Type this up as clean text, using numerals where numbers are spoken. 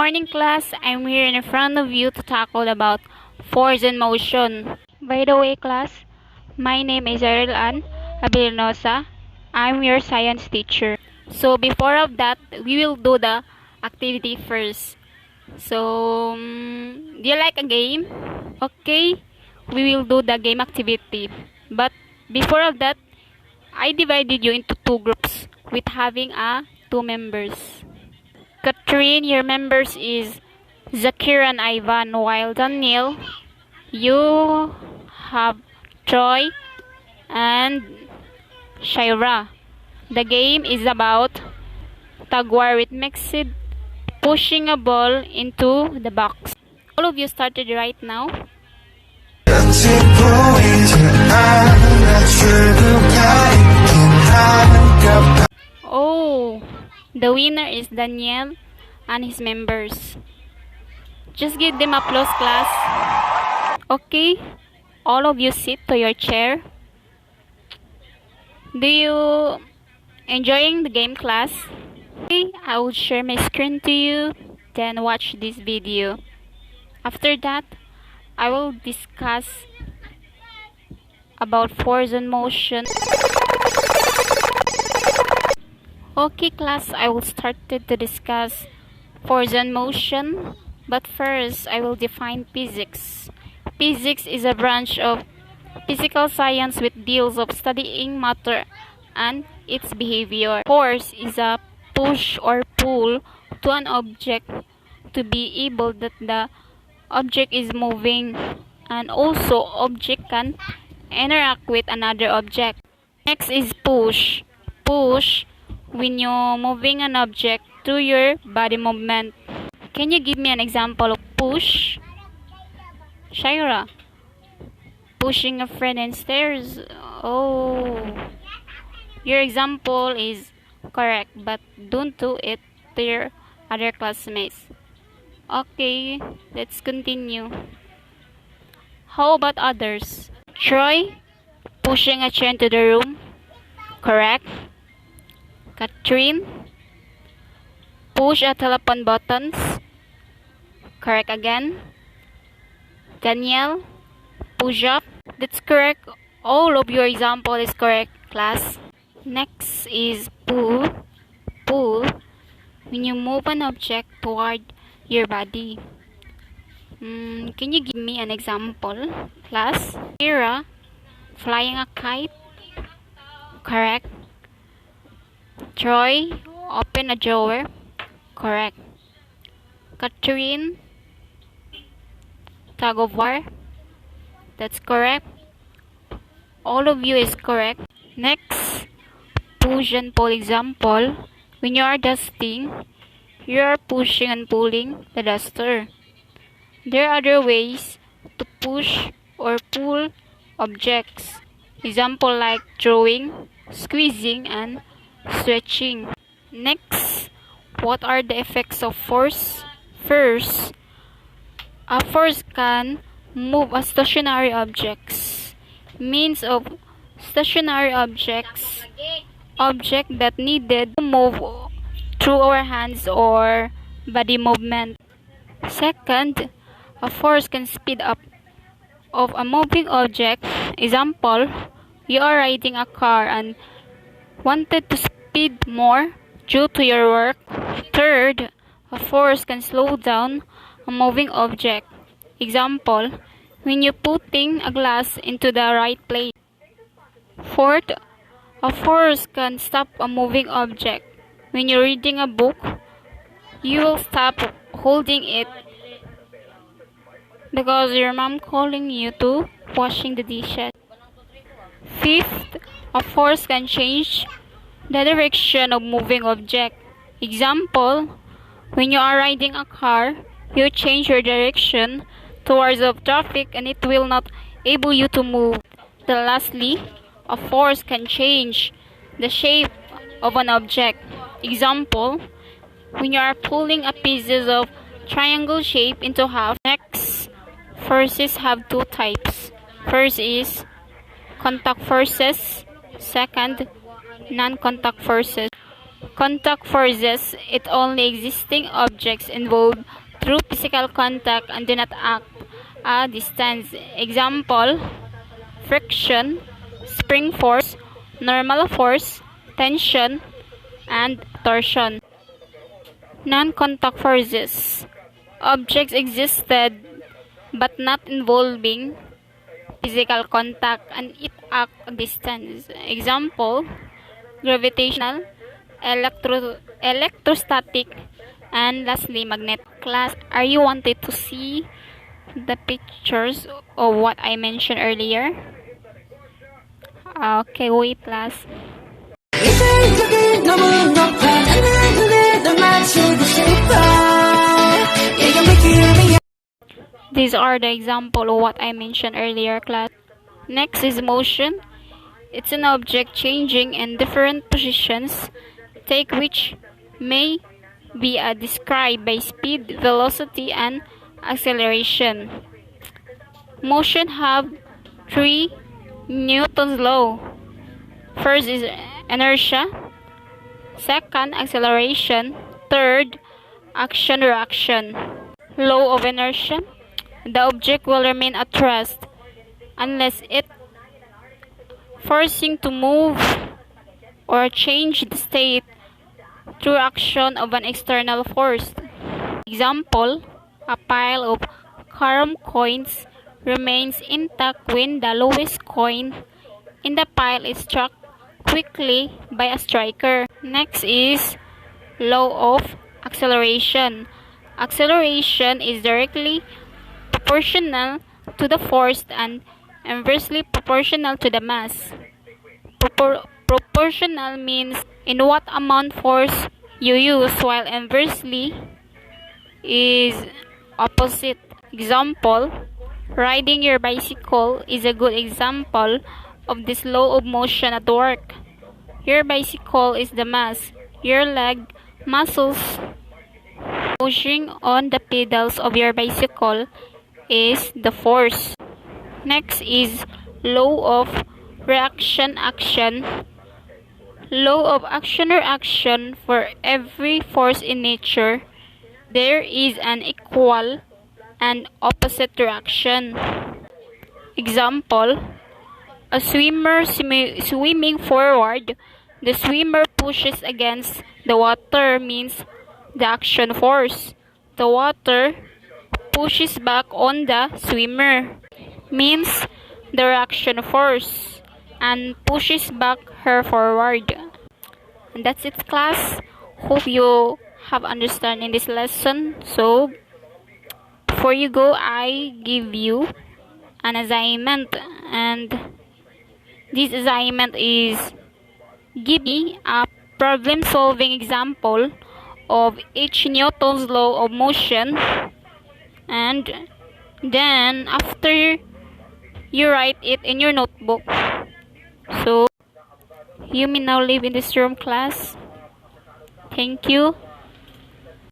Morning class, I'm here in front of you to tackle about force and motion. By the way class, my name is Ariel Ann Abilinosa. I'm your science teacher. So before of that, we will do the activity first. So, do you like a game? Okay, we will do the game activity. But before of that, I divided you into two groups with having two members. Catherine, your members is Zakir and Ivan, while Daniel, you have Troy and Shaira. The game is about tug war with mixed pushing a ball into the box. All of you started right now. Oh, the winner is Daniel and his members. Just give them applause, class. Okay, all of you sit to your chair. Do you enjoying the game, class? Okay, I will share my screen to you, then watch this video. After that, I will discuss about force and motion. Okay class, I will start to discuss force and motion, but first I will define physics. Physics is a branch of physical science which deals of studying matter and its behavior. Force is a push or pull to an object to be able that the object is moving, and also object can interact with another object. Next is push. Push when you're moving an object through your body movement. Can you give me an example of push? Shaira, pushing a friend in stairs. Oh, your example is correct, but don't do it to your other classmates. Okay, let's continue. How about others? Troy, pushing a chair into the room. Correct. Catherine, push a telephone buttons. Correct again. Danielle, push up. That's correct. All of your example is correct, class. Next is pull. Pull when you move an object toward your body. Can you give me an example, class? Kira, flying a kite. Correct. Troy, open a drawer. Correct. Catherine, tug of war. That's correct. All of you is correct. Next, push and pull example. When you are dusting, you are pushing and pulling the duster. There are other ways to push or pull objects. Example like drawing, squeezing, and stretching. Next, what are the effects of force? First, a force can move a stationary objects. Means of stationary objects, object that needed to move through our hands or body movement. Second, a force can speed up of a moving object. Example, you are riding a car and wanted to speed more due to your work. Third, a force can slow down a moving object. Example, when you're putting a glass into the right place. Fourth, a force can stop a moving object. When you're reading a book, you will stop holding it because your mom calling you to washing the dishes. Fifth, a force can change the direction of moving object. Example, when you are riding a car, you change your direction towards the traffic and it will not able you to move. Then lastly, a force can change the shape of an object. Example, when you are pulling a pieces of triangle shape into half. Next, forces have two types. First is contact forces. Second, non-contact forces. Contact forces, it only existing objects involved through physical contact and do not act a distance. Example, friction, spring force, normal force, tension, and torsion. Non-contact forces. Objects existed but not involving physical contact and it act a distance. Example, gravitational, electrostatic, and lastly magnetic. Class, are you wanted to see the pictures of what I mentioned earlier? Okay, wait class. These are the example of what I mentioned earlier class. Next is motion. It's an object changing in different positions, take which may be described by speed, velocity, and acceleration. Motion have 3 Newton's law. First is inertia, second acceleration, third action-reaction. Law of inertia. The object will remain at rest unless it forcing to move or change the state through action of an external force. Example, a pile of carom coins remains intact when the lowest coin in the pile is struck quickly by a striker. Next is law of acceleration. Acceleration is directly proportional to the force and inversely proportional to the mass. Proportional means in what amount force you use, while inversely is opposite. Example, riding your bicycle is a good example of this law of motion at work. Your bicycle is the mass. Your leg muscles pushing on the pedals of your bicycle is the force. Next is law of reaction-action. Law of action-reaction. For every force in nature, there is an equal and opposite reaction. Example, a swimmer swimming forward, the swimmer pushes against the water means the action force. The water pushes back on the swimmer means the reaction force and pushes back her forward. And that's it class. Hope you have understand in this lesson. So before you go, I give you an assignment, and this assignment is give me a problem solving example of each Newton's law of motion, and then after you write it in your notebook. So you may now leave in this room class. Thank you.